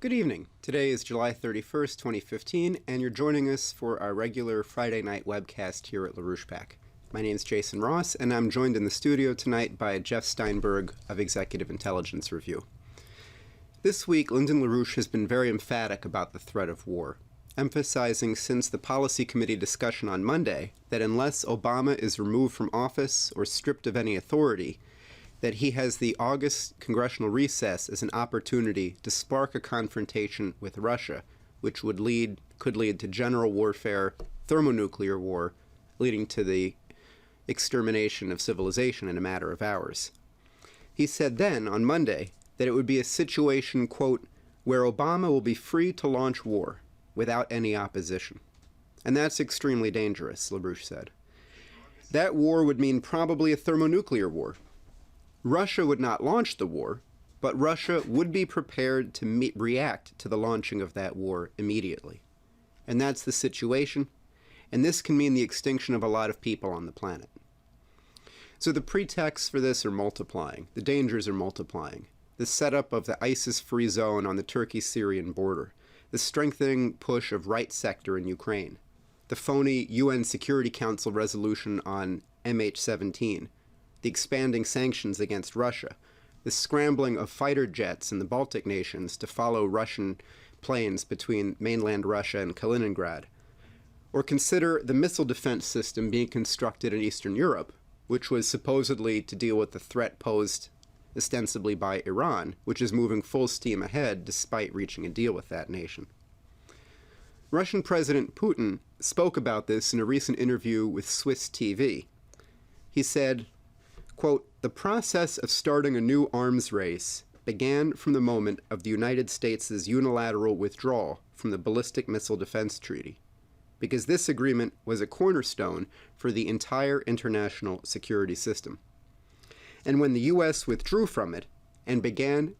Good evening. Today is July 31st, 2015, and you're joining us for our regular Friday night webcast here at LaRouche's. My name is Jason Ross, and I'm joined in the studio tonight by Jeff Steinberg of Executive Intelligence Review. This week, Lyndon LaRouche has been very emphatic about the threat of war, emphasizing since the Policy Committee discussion on Monday that unless Obama is removed from office or stripped of any authority, that he has the August congressional recess as an opportunity to spark a confrontation with Russia, which could lead to general warfare, thermonuclear war, leading to the extermination of civilization in a matter of hours. He said then, on Monday, that it would be a situation, quote, where Obama will be free to launch war without any opposition. And that's extremely dangerous, LaRouche said. That war would mean probably a thermonuclear war. Russia would not launch the war, but Russia would be prepared to react to the launching of that war immediately. And that's the situation, and this can mean the extinction of a lot of people on the planet. So the pretexts for this are multiplying. The dangers are multiplying. The setup of the ISIS-free zone on the Turkey-Syrian border, the strengthening push of right sector in Ukraine, the phony UN Security Council resolution on MH17, the expanding sanctions against Russia, the scrambling of fighter jets in the Baltic nations to follow Russian planes between mainland Russia and Kaliningrad, or consider the missile defense system being constructed in Eastern Europe, which was supposedly to deal with the threat posed ostensibly by Iran, which is moving full steam ahead despite reaching a deal with that nation. Russian President Putin spoke about this in a recent interview with Swiss TV. He said, quote, the process of starting a new arms race began from the moment of the United States' unilateral withdrawal from the Ballistic Missile Defense Treaty, because this agreement was a cornerstone for the entire international security system. And when the U.S. withdrew from it and began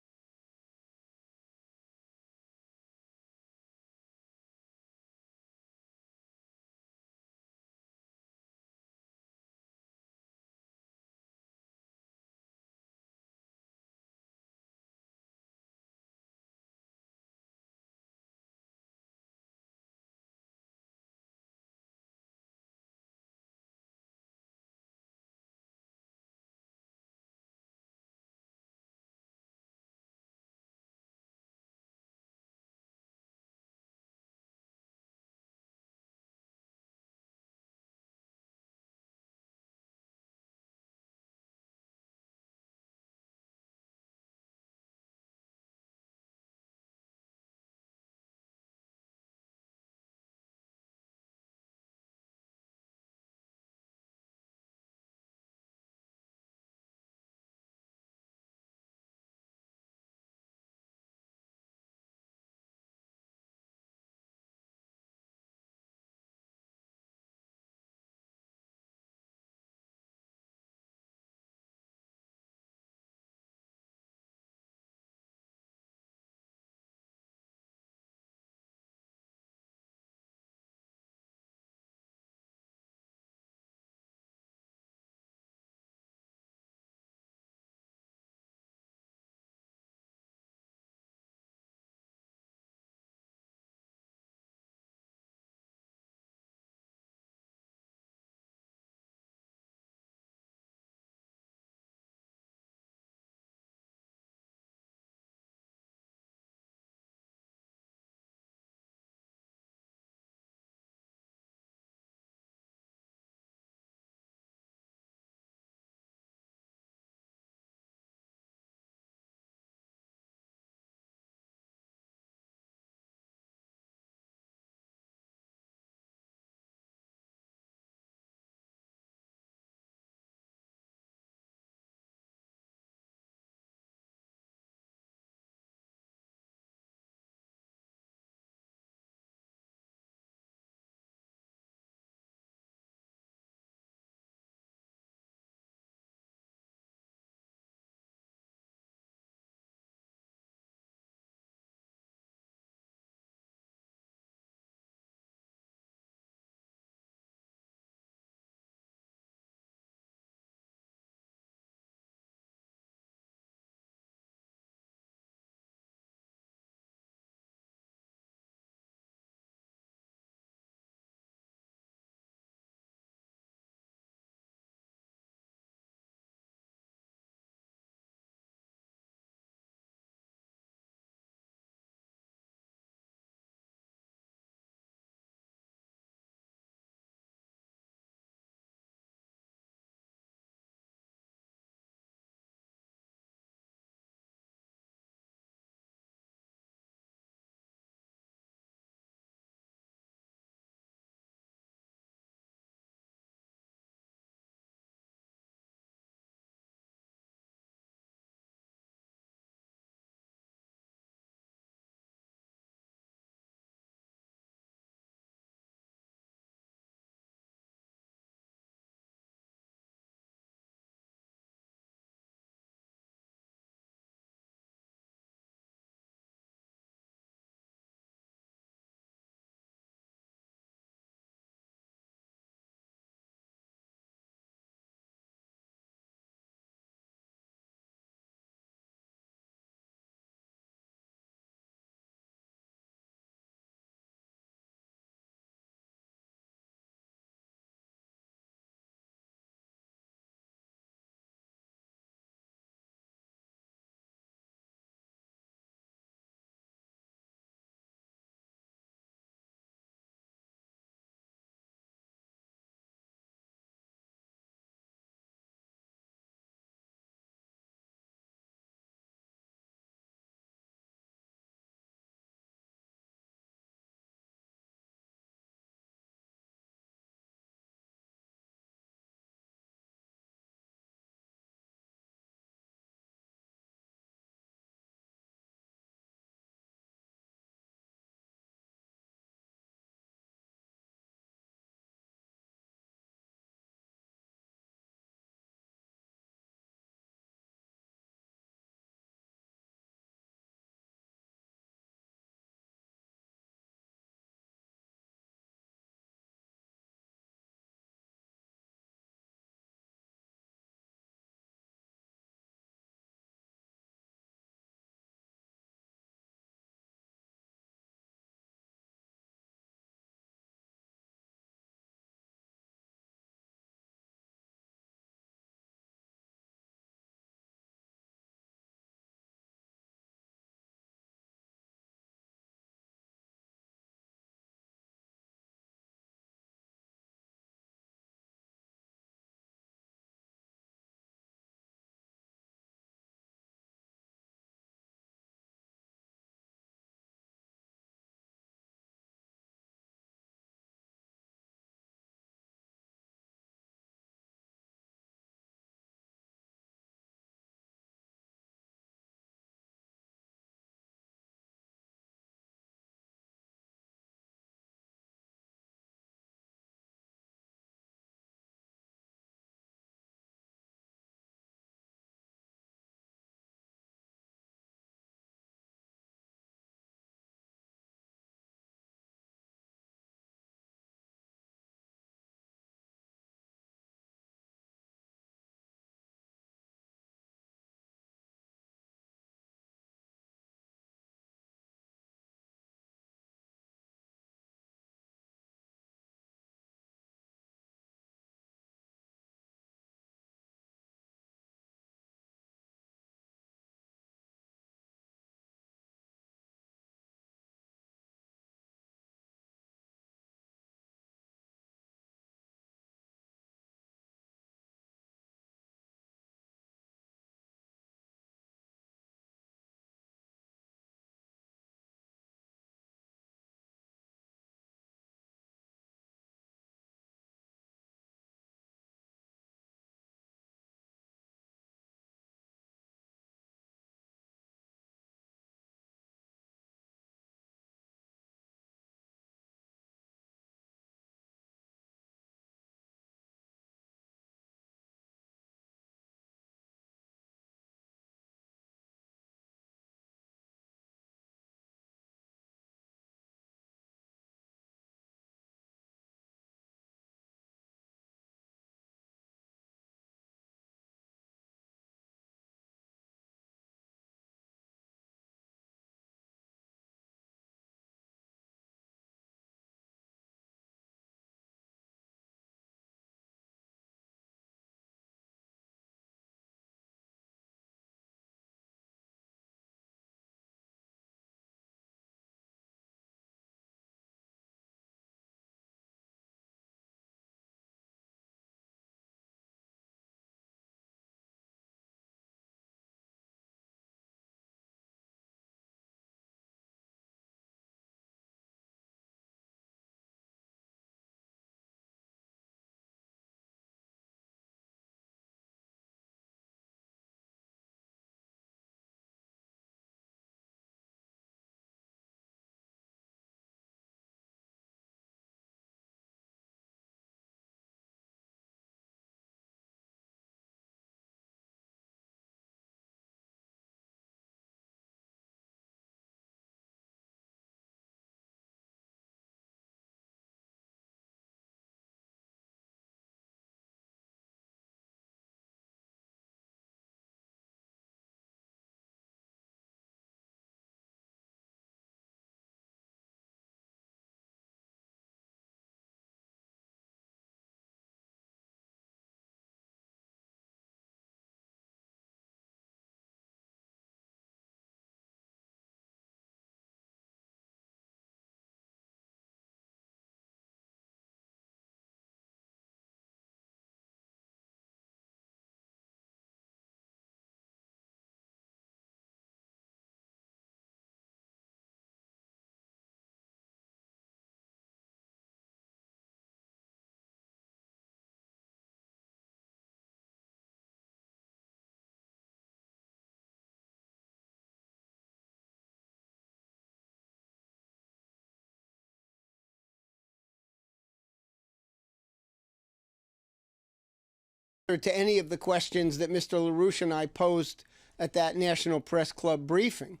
to any of the questions that Mr. LaRouche and I posed at that National Press Club briefing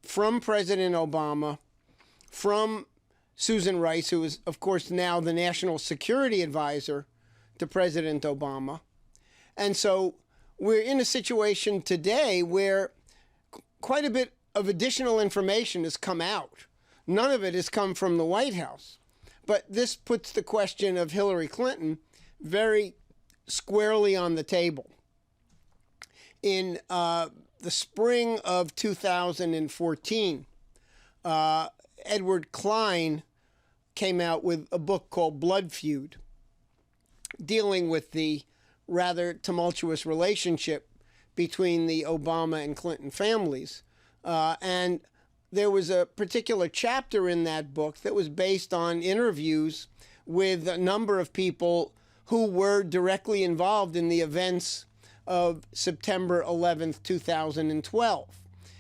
from President Obama, from Susan Rice, who is, of course, now the National Security Advisor to President Obama. And so we're in a situation today where quite a bit of additional information has come out. None of it has come from the White House. But this puts the question of Hillary Clinton very squarely on the table. In the spring of 2014, Edward Klein came out with a book called Blood Feud, dealing with the rather tumultuous relationship between the Obama and Clinton families. And there was a particular chapter in that book that was based on interviews with a number of people who were directly involved in the events of September 11th, 2012,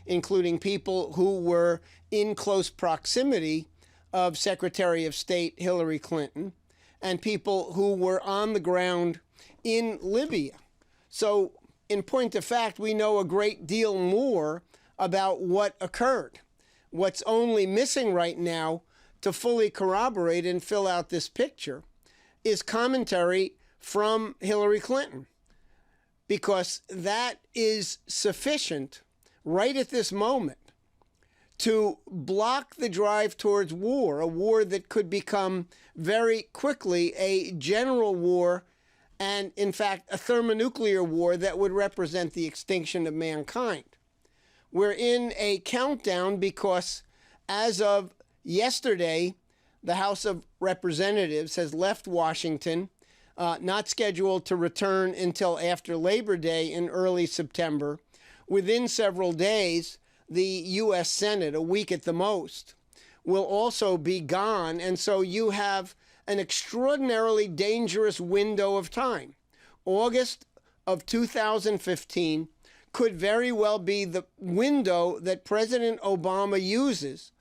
including people who were in close proximity of Secretary of State Hillary Clinton and people who were on the ground in Libya. So, in point of fact, we know a great deal more about what occurred. What's only missing right now to fully corroborate and fill out this picture is commentary from Hillary Clinton, because that is sufficient right at this moment to block the drive towards war, a war that could become very quickly a general war and, in fact, a thermonuclear war that would represent the extinction of mankind. We're in a countdown because, as of yesterday, the House of Representatives has left Washington, not scheduled to return until after Labor Day in early September. Within several days, the U.S. Senate, a week at the most, will also be gone. And so you have an extraordinarily dangerous window of time. August of 2015 could very well be the window that President Obama uses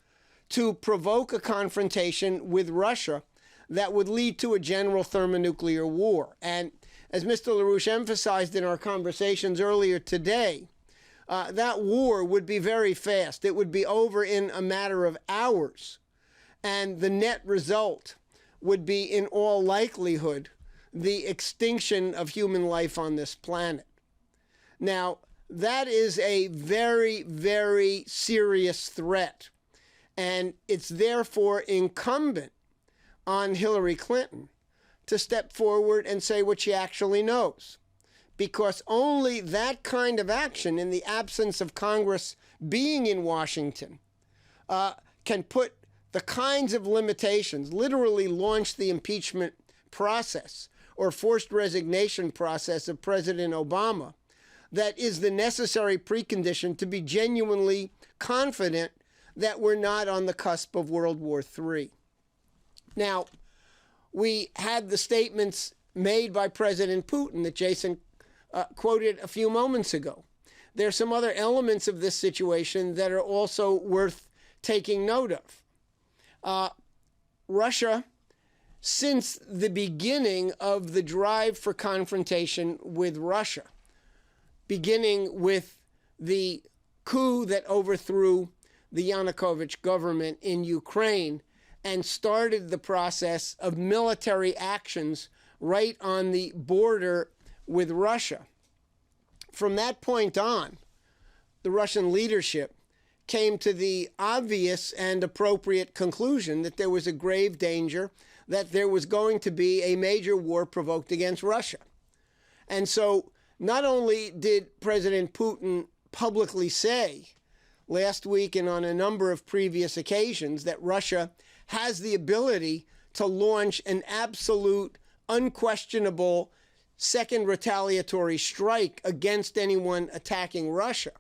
to provoke a confrontation with Russia that would lead to a general thermonuclear war. And as Mr. LaRouche emphasized in our conversations earlier today, that war would be very fast. It would be over in a matter of hours. And the net result would be, in all likelihood, the extinction of human life on this planet. Now, that is a very, very serious threat. And it's therefore incumbent on Hillary Clinton to step forward and say what she actually knows. Because only that kind of action, in the absence of Congress being in Washington, can put the kinds of limitations, literally launch the impeachment process or forced resignation process of President Obama, that is the necessary precondition to be genuinely confident that we're not on the cusp of World War III. Now, we had the statements made by President Putin that Jason quoted a few moments ago. There are some other elements of this situation that are also worth taking note of. Russia, since the beginning of the drive for confrontation with Russia, beginning with the coup that overthrew the Yanukovych government in Ukraine and started the process of military actions right on the border with Russia. From that point on, the Russian leadership came to the obvious and appropriate conclusion that there was a grave danger that there was going to be a major war provoked against Russia. And so not only did President Putin publicly say last week and on a number of previous occasions that Russia has the ability to launch an absolute, unquestionable second retaliatory strike against anyone attacking Russia,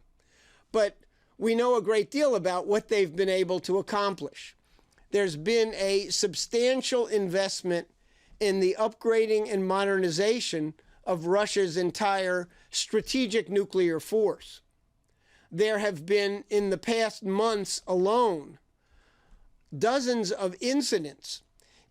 but we know a great deal about what they've been able to accomplish. There's been a substantial investment in the upgrading and modernization of Russia's entire strategic nuclear force. There have been, in the past months alone, dozens of incidents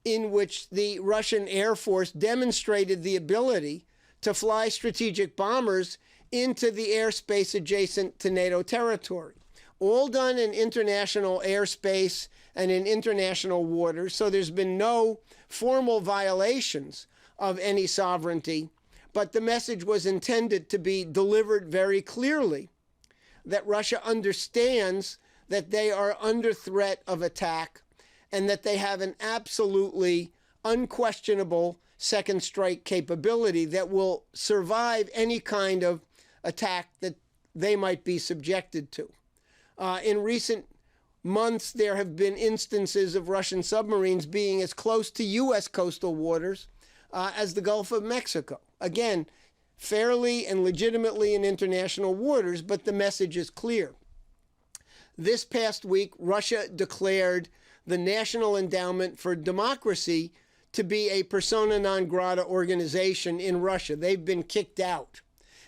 in which the Russian Air Force demonstrated the ability to fly strategic bombers into the airspace adjacent to NATO territory. All done in international airspace and in international waters, so there's been no formal violations of any sovereignty, but the message was intended to be delivered very clearly, that Russia understands that they are under threat of attack and that they have an absolutely unquestionable second strike capability that will survive any kind of attack that they might be subjected to. In recent months, there have been instances of Russian submarines being as close to U.S. coastal waters as the Gulf of Mexico. Again, fairly and legitimately in international waters, but the message is clear. This past week, Russia declared the National Endowment for Democracy to be a persona non grata organization in Russia. They've been kicked out.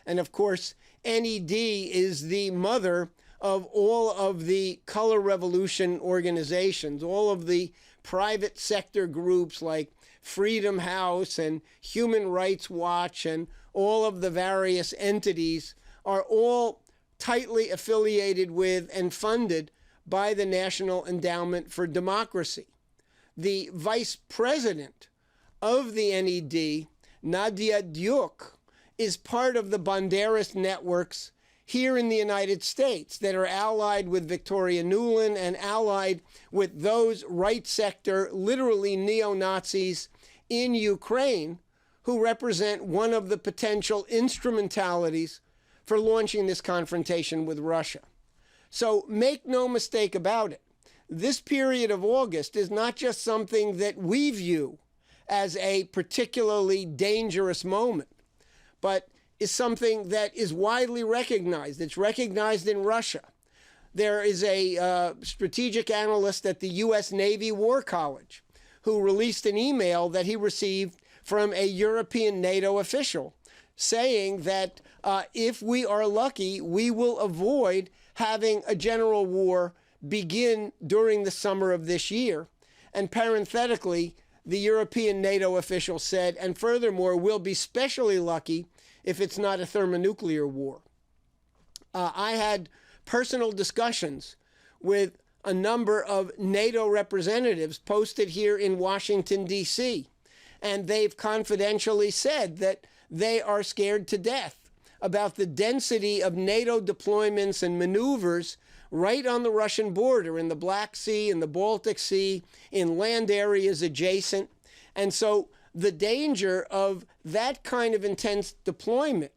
And of course, NED is the mother of all of the color revolution organizations, all of the private sector groups like Freedom House and Human Rights Watch and all of the various entities are all tightly affiliated with and funded by the National Endowment for Democracy. The vice president of the NED, Nadia Dyuk, is part of the Banderas networks here in the United States that are allied with Victoria Nuland and allied with those right sector, literally neo-Nazis in Ukraine, who represent one of the potential instrumentalities for launching this confrontation with Russia. So make no mistake about it. This period of August is not just something that we view as a particularly dangerous moment, but is something that is widely recognized. It's recognized in Russia. There is a strategic analyst at the U.S. Navy War College who released an email that he received from a European NATO official saying that if we are lucky, we will avoid having a general war begin during the summer of this year. And parenthetically, the European NATO official said, and furthermore, we'll be specially lucky if it's not a thermonuclear war. I had personal discussions with a number of NATO representatives posted here in Washington, D.C., and they've confidentially said that they are scared to death about the density of NATO deployments and maneuvers right on the Russian border, in the Black Sea, in the Baltic Sea, in land areas adjacent. And so the danger of that kind of intense deployment,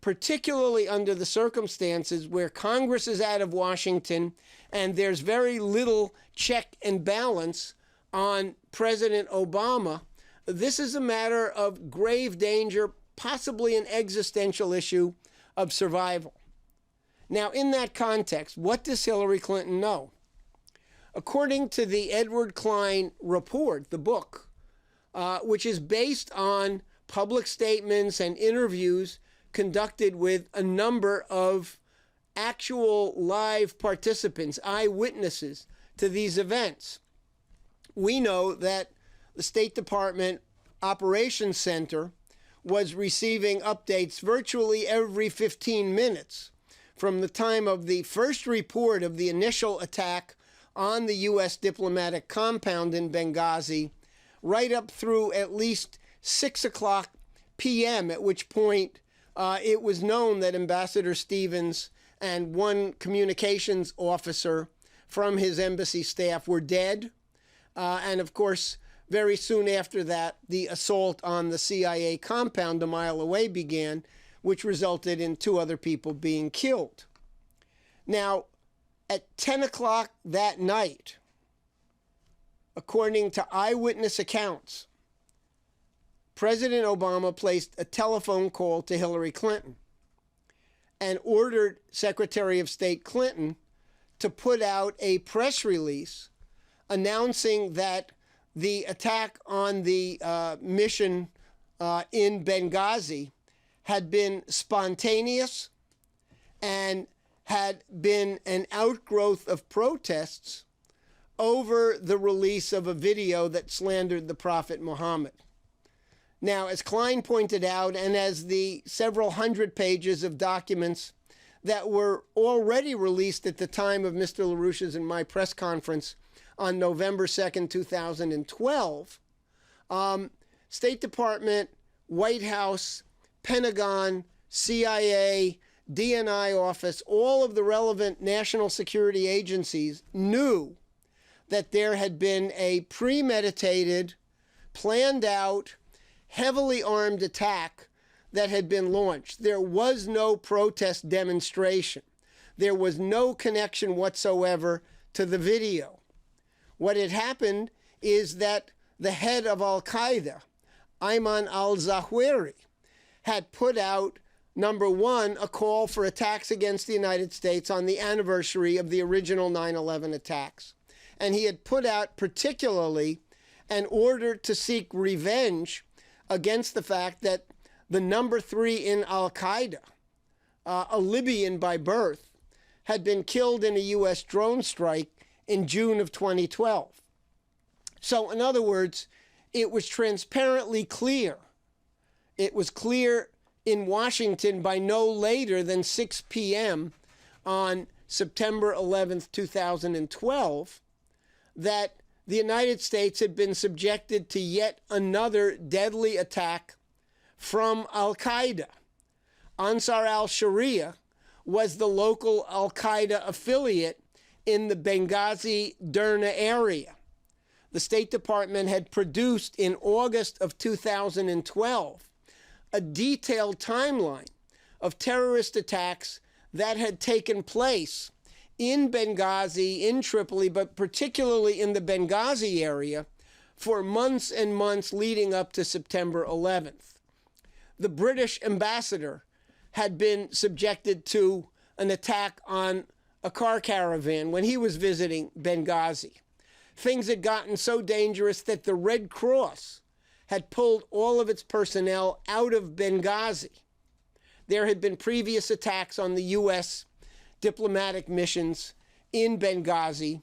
particularly under the circumstances where Congress is out of Washington and there's very little check and balance on President Obama, this is a matter of grave danger, possibly an existential issue of survival. Now, in that context, what does Hillary Clinton know? According to the Edward Klein report, the book, which is based on public statements and interviews conducted with a number of actual live participants, eyewitnesses to these events, we know that the State Department Operations Center was receiving updates virtually every 15 minutes from the time of the first report of the initial attack on the U.S. diplomatic compound in Benghazi, right up through at least 6 o'clock p.m., at which point it was known that Ambassador Stevens and one communications officer from his embassy staff were dead. And of course, very soon after that, the assault on the CIA compound a mile away began, which resulted in 2 other people being killed. Now, at 10 o'clock that night, according to eyewitness accounts, President Obama placed a telephone call to Hillary Clinton and ordered Secretary of State Clinton to put out a press release announcing that the attack on the mission in Benghazi had been spontaneous and had been an outgrowth of protests over the release of a video that slandered the Prophet Muhammad. Now, as Klein pointed out, and as the several hundred pages of documents that were already released at the time of Mr. LaRouche's and my press conference on November 2nd, 2012, State Department, White House, Pentagon, CIA, DNI office, all of the relevant national security agencies knew that there had been a premeditated, planned out, heavily armed attack that had been launched. There was no protest demonstration. There was no connection whatsoever to the video. What had happened is that the head of Al-Qaeda, Ayman al-Zawahiri, had put out, number one, a call for attacks against the United States on the anniversary of the original 9/11 attacks. And he had put out particularly an order to seek revenge against the fact that the number 3 in Al-Qaeda, a Libyan by birth, had been killed in a U.S. drone strike in June of 2012. So, in other words, it was transparently clear. It was clear in Washington by no later than 6 p.m. on September 11th, 2012, that the United States had been subjected to yet another deadly attack from Al-Qaeda. Ansar al-Sharia was the local Al-Qaeda affiliate in the Benghazi, Derna area. The State Department had produced in August of 2012 a detailed timeline of terrorist attacks that had taken place in Benghazi, in Tripoli, but particularly in the Benghazi area for months and months leading up to September 11th. The British ambassador had been subjected to an attack on a car caravan when he was visiting Benghazi. Things had gotten so dangerous that the Red Cross had pulled all of its personnel out of Benghazi. There had been previous attacks on the U.S. diplomatic missions in Benghazi,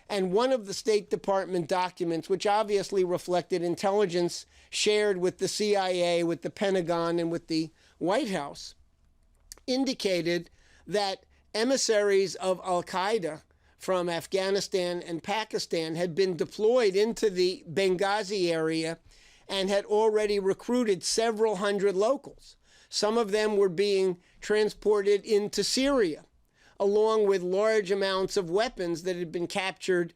and one of the State Department documents, which obviously reflected intelligence shared with the CIA, with the Pentagon, and with the White House, indicated that emissaries of Al-Qaeda from Afghanistan and Pakistan had been deployed into the Benghazi area and had already recruited several hundred locals. Some of them were being transported into Syria, along with large amounts of weapons that had been captured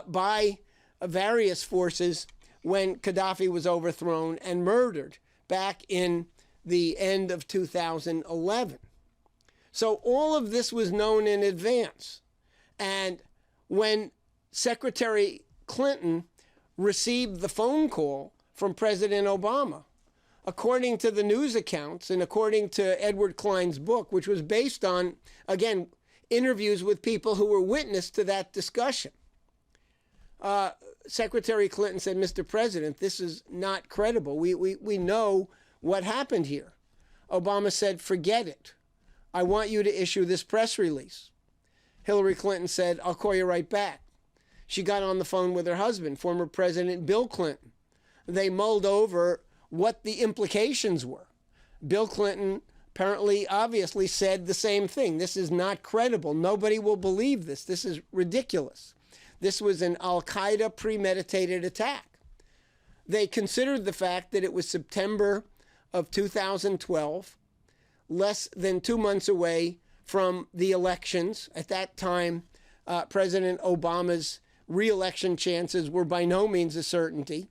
by various forces when Gaddafi was overthrown and murdered back in the end of 2011. So all of this was known in advance. And when Secretary Clinton received the phone call from President Obama, according to the news accounts and according to Edward Klein's book, which was based on, again, interviews with people who were witness to that discussion, Secretary Clinton said, "Mr. President, this is not credible. We know what happened here." Obama said, "Forget it. I want you to issue this press release." Hillary Clinton said, "I'll call you right back." She got on the phone with her husband, former President Bill Clinton. They mulled over what the implications were. Bill Clinton apparently, obviously said the same thing. This is not credible. Nobody will believe this. This is ridiculous. This was an Al-Qaeda premeditated attack. They considered the fact that it was September of 2012, less than 2 months away from the elections. At that time, President Obama's re-election chances were by no means a certainty.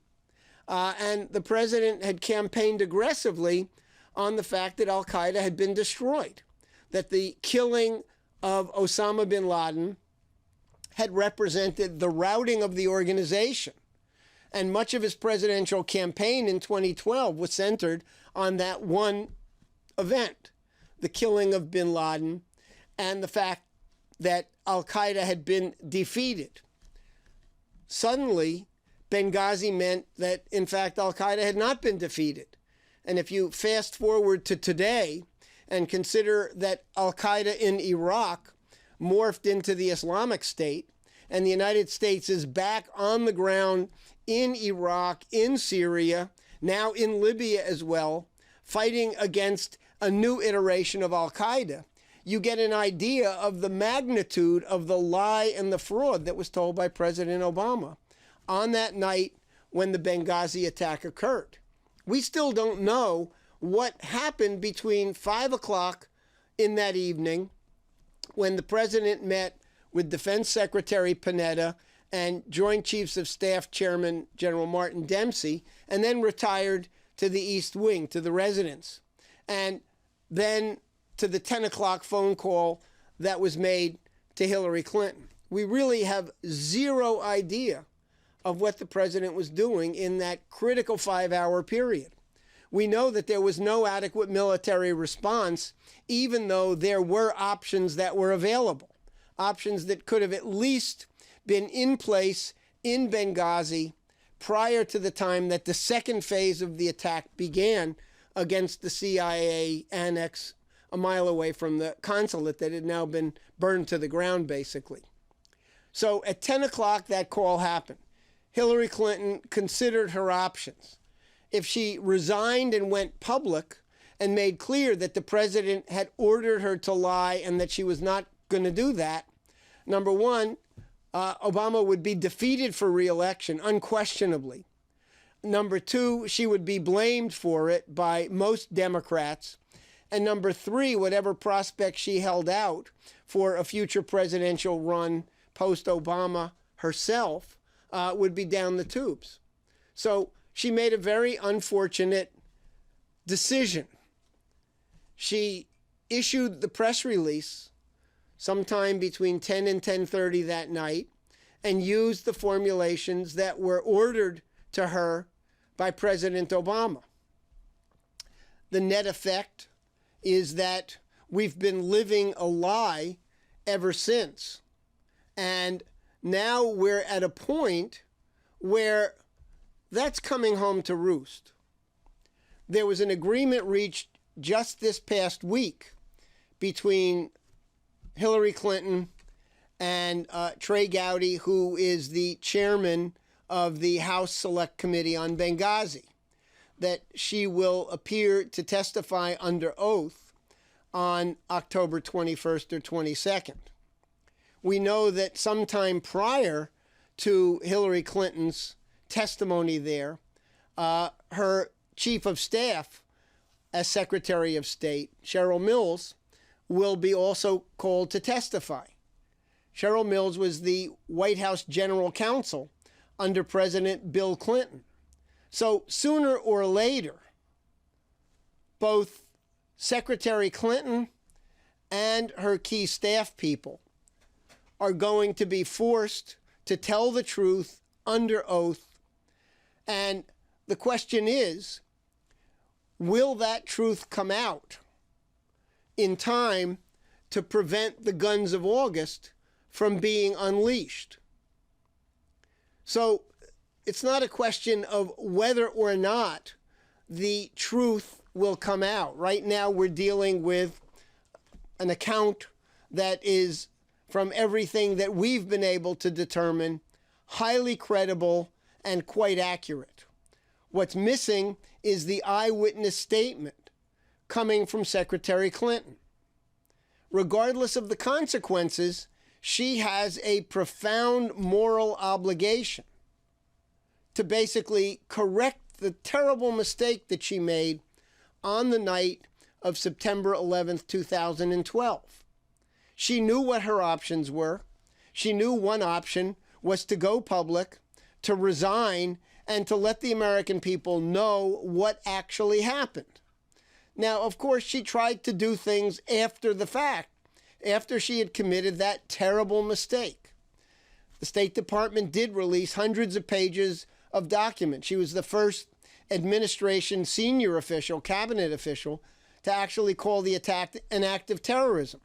And the president had campaigned aggressively on the fact that Al-Qaeda had been destroyed, that the killing of Osama bin Laden had represented the routing of the organization. And much of his presidential campaign in 2012 was centered on that one event, the killing of bin Laden, and the fact that Al-Qaeda had been defeated. Suddenly, Benghazi meant that, in fact, Al-Qaeda had not been defeated. And if you fast forward to today and consider that Al-Qaeda in Iraq morphed into the Islamic State, and the United States is back on the ground in Iraq, in Syria, now in Libya as well, fighting against a new iteration of al-Qaeda, you get an idea of the magnitude of the lie and the fraud that was told by President Obama on that night when the Benghazi attack occurred. We still don't know what happened between 5 o'clock in that evening when the president met with Defense Secretary Panetta and Joint Chiefs of Staff Chairman General Martin Dempsey, and then retired to the East Wing, to the residence. And then to the 10 o'clock phone call that was made to Hillary Clinton. We really have zero idea of what the president was doing in that critical 5-hour period. We know that there was no adequate military response, even though there were options that were available, options that could have at least been in place in Benghazi prior to the time that the second phase of the attack began against the CIA annex a mile away from the consulate that had now been burned to the ground, basically. So at 10 o'clock, that call happened. Hillary Clinton considered her options. If she resigned and went public and made clear that the president had ordered her to lie and that she was not going to do that, number one, Obama would be defeated for re-election, unquestionably. Number two, she would be blamed for it by most Democrats. And number three, whatever prospect she held out for a future presidential run post-Obama herself would be down the tubes. So she made a very unfortunate decision. She issued the press release sometime between 10 and 10:30 that night and used the formulations that were ordered to her by President Obama. The net effect is that we've been living a lie ever since. And now we're at a point where that's coming home to roost. There was an agreement reached just this past week between Hillary Clinton and Trey Gowdy, who is the chairman of the House Select Committee on Benghazi, that she will appear to testify under oath on October 21st or 22nd. We know that sometime prior to Hillary Clinton's testimony there, her chief of staff as Secretary of State, Cheryl Mills, will be also called to testify. Cheryl Mills was the White House General Counsel under President Bill Clinton. So sooner or later, both Secretary Clinton and her key staff people are going to be forced to tell the truth under oath. And the question is, will that truth come out in time to prevent the guns of August from being unleashed? So it's not a question of whether or not the truth will come out. Right now we're dealing with an account that is, from everything that we've been able to determine, highly credible and quite accurate. What's missing is the eyewitness statement coming from Secretary Clinton. Regardless of the consequences, she has a profound moral obligation to basically correct the terrible mistake that she made on the night of September 11th, 2012. She knew what her options were. She knew one option was to go public, to resign, and to let the American people know what actually happened. Now, of course, she tried to do things after the fact, after she had committed that terrible mistake. The State Department did release hundreds of pages of documents. She was the first administration senior official, cabinet official, to actually call the attack an act of terrorism.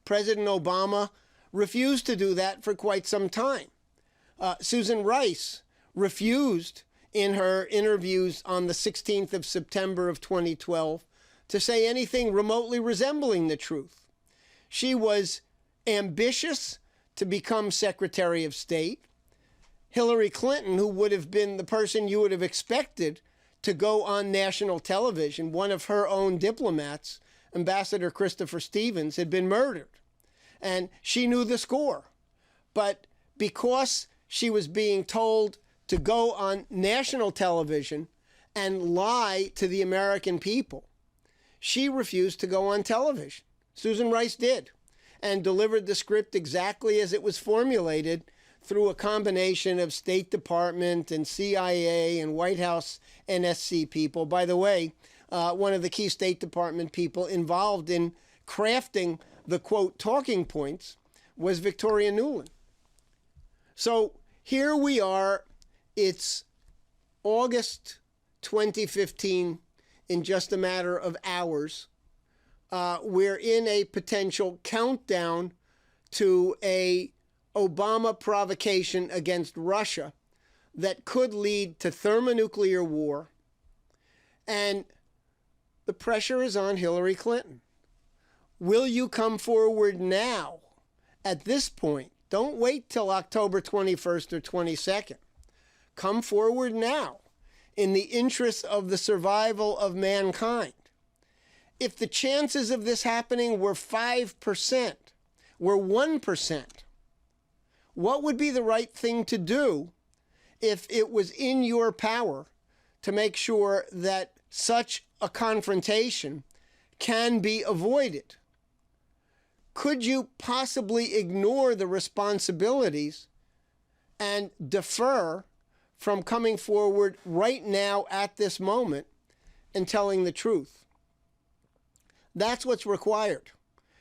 President Obama refused to do that for quite some time. Susan Rice refused in her interviews on the 16th of September of 2012 to say anything remotely resembling the truth. She was ambitious to become Secretary of State. Hillary Clinton, who would have been the person you would have expected to go on national television, one of her own diplomats, Ambassador Christopher Stevens, had been murdered. And she knew the score. But because she was being told to go on national television and lie to the American people, she refused to go on television. Susan Rice did, and delivered the script exactly as it was formulated through a combination of State Department and CIA and White House NSC people. By the way, one of the key State Department people involved in crafting the, quote, talking points was Victoria Nuland. So here we are. It's August 2015 in just a matter of hours. We're in a potential countdown to a Obama provocation against Russia that could lead to thermonuclear war. And the pressure is on Hillary Clinton. Will you come forward now, at this point? Don't wait till October 21st or 22nd. Come forward now in the interest of the survival of mankind. If the chances of this happening were 5%, were 1%, what would be the right thing to do if it was in your power to make sure that such a confrontation can be avoided? Could you possibly ignore the responsibilities and defer from coming forward right now at this moment and telling the truth? That's what's required.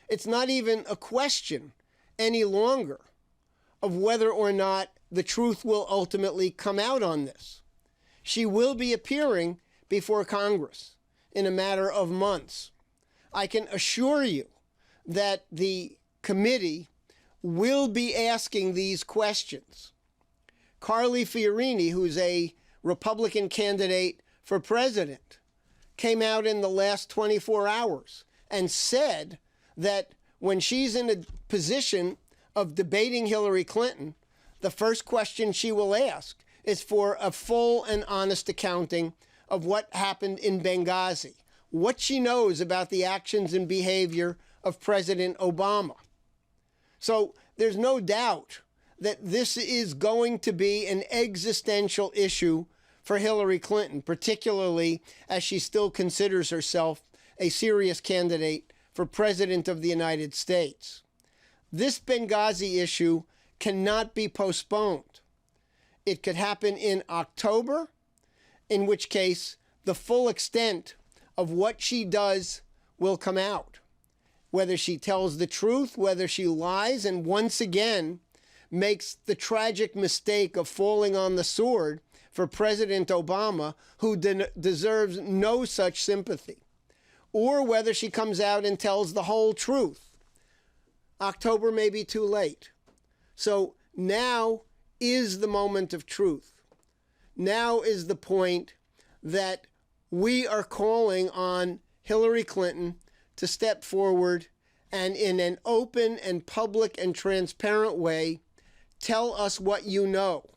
It's not even a question any longer of whether or not the truth will ultimately come out on this. She will be appearing before Congress in a matter of months. I can assure you that the committee will be asking these questions. Carly Fiorina, who's a Republican candidate for president, came out in the last 24 hours and said that when she's in a position of debating Hillary Clinton, the first question she will ask is for a full and honest accounting of what happened in Benghazi, what she knows about the actions and behavior of President Obama. So there's no doubt that this is going to be an existential issue for Hillary Clinton, particularly as she still considers herself a serious candidate for President of the United States. This Benghazi issue cannot be postponed. It could happen in October, in which case the full extent of what she does will come out. Whether she tells the truth, whether she lies, and once again makes the tragic mistake of falling on the sword for President Obama, who deserves no such sympathy, or whether she comes out and tells the whole truth. October may be too late. So now is the moment of truth. Now is the point that we are calling on Hillary Clinton to step forward and in an open and public and transparent way, tell us what you know.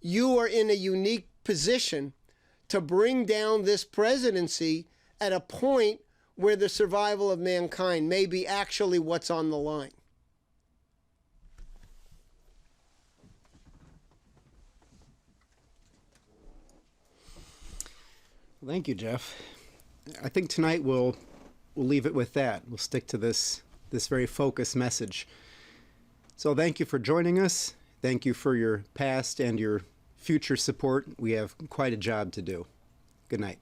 You are in a unique position to bring down this presidency at a point where the survival of mankind may be actually what's on the line. Thank you, Jeff. I think tonight we'll leave it with that. We'll stick to this very focused message. So thank you for joining us. Thank you for your past and your future support. We have quite a job to do. Good night.